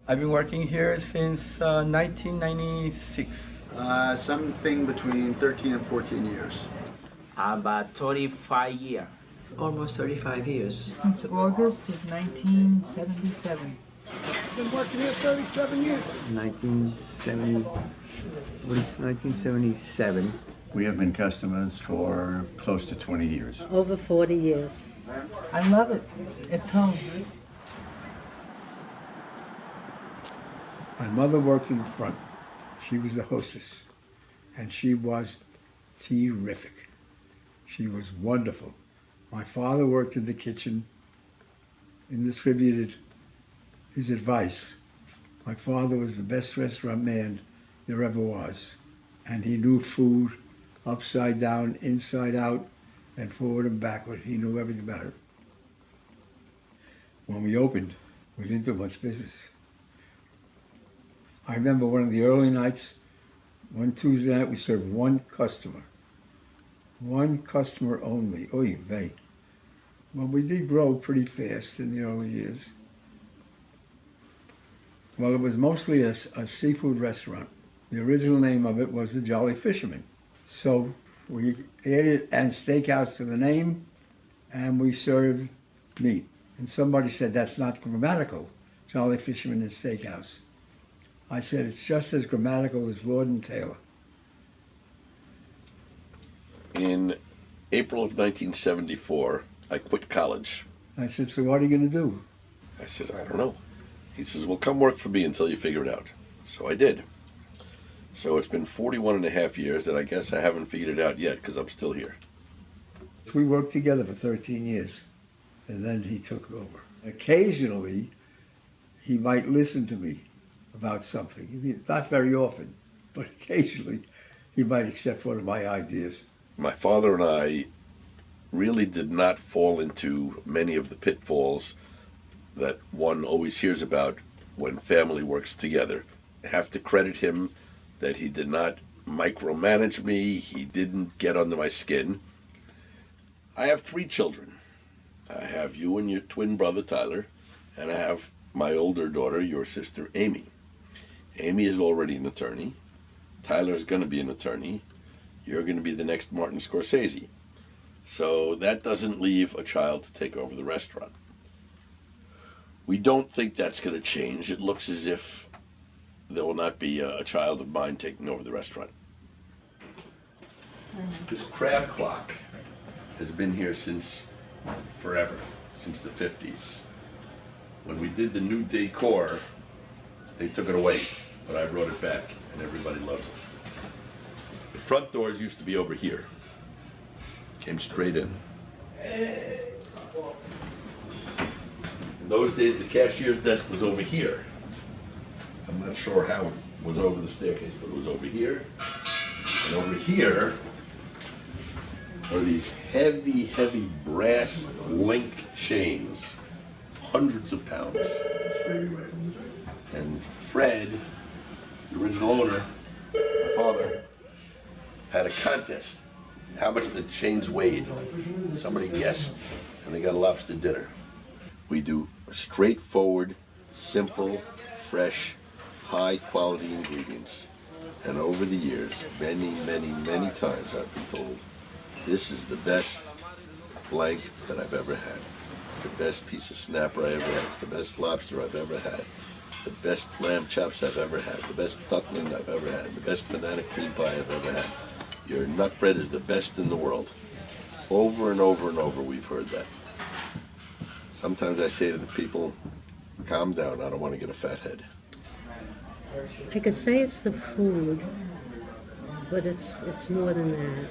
I've been working here since 1996. Something between 13 and 14 years. About 35 years. Almost 35 years. Since August of 1977. Been working here 37 years. 1970, what is 1977? We have been customers for close to 20 years. Over 40 years. I love it. It's home. My mother worked in the front. She was the hostess, and she was terrific. She was wonderful. My father worked in the kitchen and distributed his advice. My father was the best restaurant man there ever was, and he knew food upside down, inside out, and forward and backward. He knew everything about it. When we opened, we didn't do much business. I remember one of the early nights, one Tuesday night, we served one customer. One customer only. Oy vey. Well, we did grow pretty fast in the early years. Well, it was mostly a seafood restaurant. The original name of it was the Jolly Fisherman. So we added and steakhouse to the name, and we served meat. And somebody said that's not grammatical, Jolly Fisherman and Steakhouse. I said it's just as grammatical as Lord and Taylor. In April of 1974, I quit college. I said, so what are you going to do? I said, I don't know. He says, well, come work for me until you figure it out. So I did. So it's been 41 and a half years that I guess I haven't figured it out yet because I'm still here. We worked together for 13 years, and then he took over. Occasionally, he might listen to me about something. Not very often, but occasionally he might accept one of my ideas. My father and I really did not fall into many of the pitfalls that one always hears about when family works together. I have to credit him that he did not micromanage me. He didn't get under my skin. I have 3 children. I have you and your twin brother, Tyler, and I have my older daughter, your sister, Amy. Amy is already an attorney. Tyler's going to be an attorney. You're going to be the next Martin Scorsese. So that doesn't leave a child to take over the restaurant. We don't think that's going to change. It looks as if there will not be a child of mine taking over the restaurant. This crab clock has been here since forever, since the 50s. When we did the new decor, they took it away, but I brought it back, and everybody loves it. The front doors used to be over here. Came straight in. In those days, the cashier's desk was over here. I'm not sure how it was over the staircase, but it was over here. And over here are these heavy, heavy brass link chains, hundreds of pounds. And Fred, the original owner, my father, had a contest. How much the chains weighed. Somebody guessed, and they got a lobster dinner. We do straightforward, simple, fresh, high-quality ingredients. And over the years, many, many, many times I've been told, this is the best blank that I've ever had. It's the best piece of snapper I ever had. It's the best lobster I've ever had. It's the best lamb chops I've ever had. The best duckling I've ever had. The best banana cream pie I've ever had. Your nut bread is the best in the world. Over and over and over we've heard that. Sometimes I say to the people, calm down, I don't want to get a fat head. I could say it's the food, but it's more than that.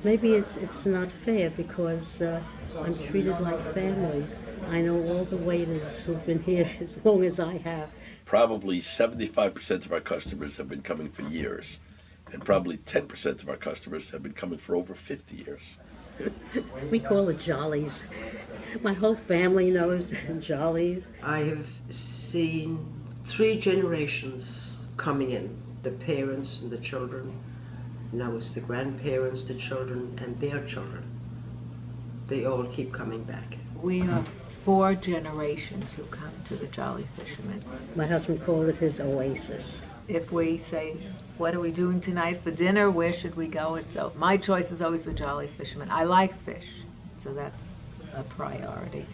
Maybe it's not fair because I'm treated like family. I know all the waiters who've been here as long as I have. Probably 75% of our customers have been coming for years, and probably 10% of our customers have been coming for over 50 years. We call it Jollies. My whole family knows Jollies. I have seen 3 generations coming in, the parents and the children. Now it's the grandparents, the children, and their children. They all keep coming back. We 4 generations who come to the Jolly Fisherman. My husband called it his oasis. If we say, what are we doing tonight for dinner? Where should we go? My choice is always the Jolly Fisherman. I like fish, so that's a priority.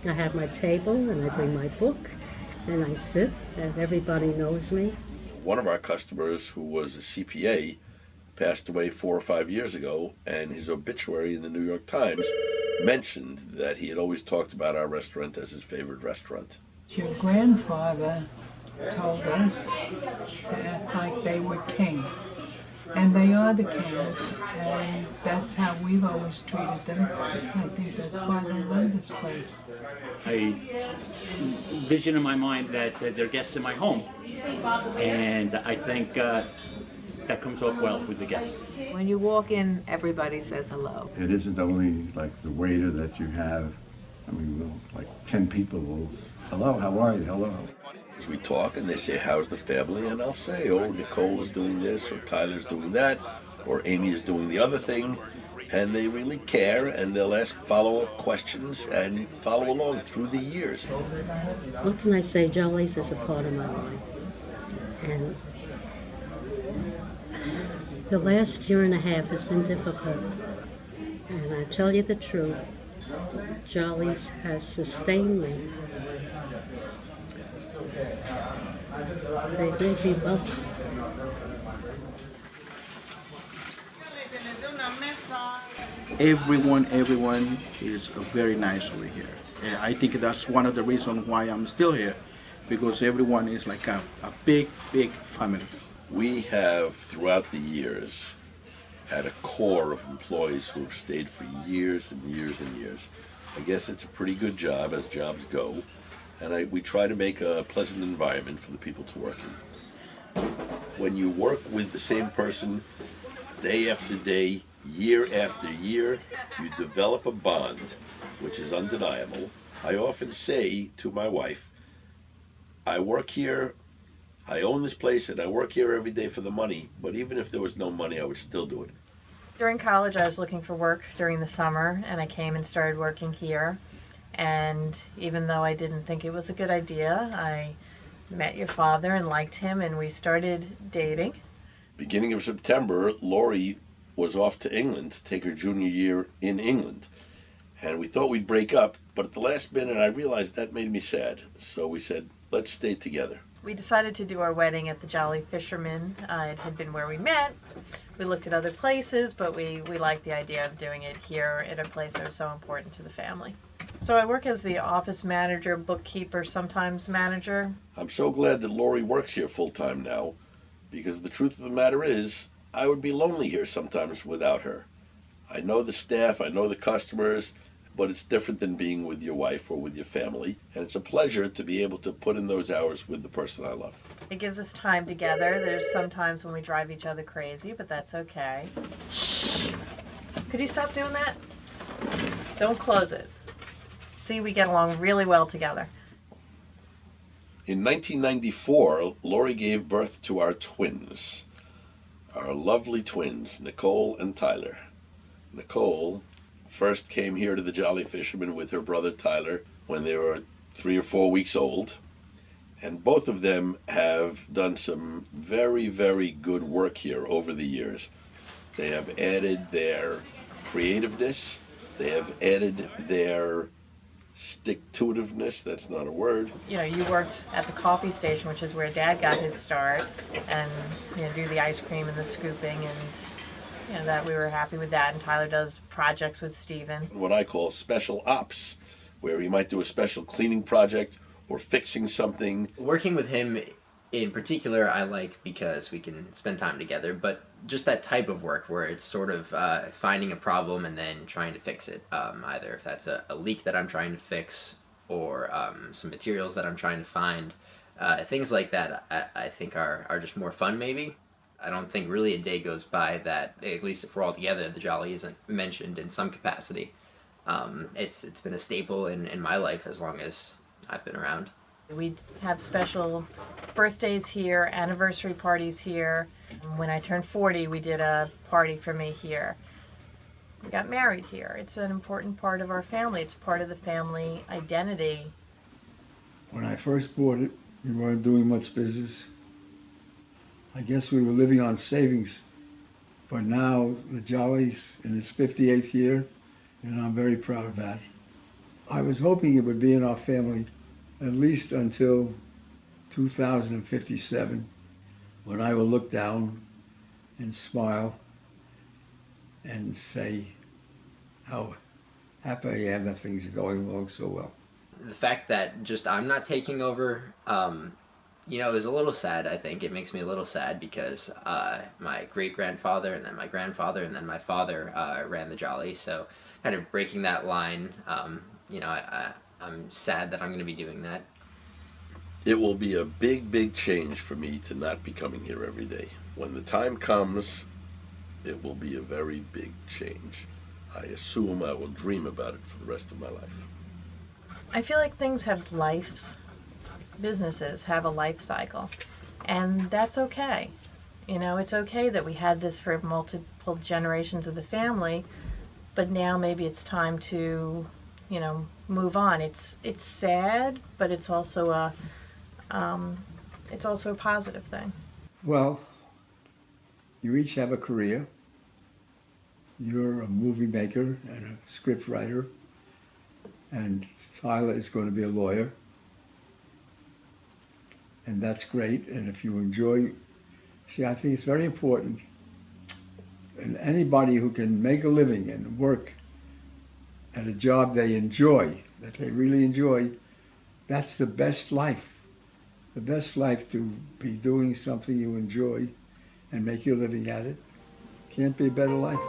I have my table and I bring my book and I sit and everybody knows me. One of our customers, who was a CPA, passed away 4 or 5 years ago, and his obituary in the New York Times mentioned that he had always talked about our restaurant as his favorite restaurant. Your grandfather told us to act like they were king. And they are the kings, and that's how we've always treated them. I think that's why they love this place. I vision in my mind that they're guests in my home, and I think that comes off well with the guests. When you walk in, everybody says hello. It isn't only like the waiter that you have. I mean, like 10 people will, hello, how are you, hello. As we talk and they say, how's the family? And I'll say, oh, Nicole is doing this, or Tyler's doing that, or Amy is doing the other thing. And they really care, and they'll ask follow-up questions and follow along through the years. What can I say? Jolly's is a part of my life. And the last year and a half has been difficult. And I tell you the truth, Jolly's has sustained me. They made me up. Everyone is very nice over here. And I think that's one of the reasons why I'm still here, because everyone is like a big family. We have, throughout the years, had a core of employees who have stayed for years and years and years. I guess it's a pretty good job, as jobs go, and we try to make a pleasant environment for the people to work in. When you work with the same person day after day, year after year, you develop a bond which is undeniable. I often say to my wife, I work here, I own this place, and I work here every day for the money, but even if there was no money, I would still do it. During college, I was looking for work during the summer, and I came and started working here. And even though I didn't think it was a good idea, I met your father and liked him, and we started dating. Beginning of September, Lori was off to England to take her junior year in England. And we thought we'd break up, but at the last minute I realized that made me sad. So we said, let's stay together. We decided to do our wedding at the Jolly Fisherman. It had been where we met. We looked at other places, but we liked the idea of doing it here at a place that was so important to the family. So I work as the office manager, bookkeeper, sometimes manager. I'm so glad that Lori works here full-time now, because the truth of the matter is, I would be lonely here sometimes without her. I know the staff, I know the customers, but it's different than being with your wife or with your family, and it's a pleasure to be able to put in those hours with the person I love. It gives us time together. There's some times when we drive each other crazy, but that's okay. Could you stop doing that? Don't close it. See, we get along really well together. In 1994, Lori gave birth to our twins, our lovely twins, Nicole and Tyler. Nicole first came here to the Jolly Fisherman with her brother Tyler when they were 3 or 4 weeks old, and both of them have done some very, very good work here over the years. They have added their creativeness, they have added their stick-to-itiveness, that's not a word. You know, you worked at the coffee station, which is where Dad got his start, and do the ice cream and the scooping, and that we were happy with that. And Tyler does projects with Steven. What I call special ops, where he might do a special cleaning project or fixing something. Working with him in particular I like because we can spend time together, but just that type of work where it's sort of finding a problem and then trying to fix it. Either if that's a leak that I'm trying to fix or some materials that I'm trying to find. Things like that I think are just more fun maybe. I don't think really a day goes by that, at least if we're all together, the Jolly isn't mentioned in some capacity. It's been a staple in my life as long as I've been around. We have special birthdays here, anniversary parties here. When I turned 40, we did a party for me here. We got married here. It's an important part of our family. It's part of the family identity. When I first bought it, we weren't doing much business. I guess we were living on savings. But now the Jolly's in its 58th year, and I'm very proud of that. I was hoping it would be in our family at least until 2057, when I will look down and smile and say how happy I am that things are going along so well. The fact that just I'm not taking over, is a little sad, I think. It makes me a little sad because my great-grandfather and then my grandfather and then my father ran the Jolly. So kind of breaking that line, I'm sad that I'm going to be doing that. It will be a big, big change for me to not be coming here every day. When the time comes, it will be a very big change. I assume I will dream about it for the rest of my life. I feel like things have lives. Businesses have a life cycle, and that's okay. It's okay that we had this for multiple generations of the family, but now maybe it's time to, move on. It's sad, but it's also a positive thing. Well, you each have a career. You're a movie maker and a script writer, and Tyler is going to be a lawyer. And that's great. And if you enjoy, I think it's very important. And anybody who can make a living and work at a job they enjoy, that they really enjoy, that's the best life. The best life, to be doing something you enjoy and make your living at it. Can't be a better life.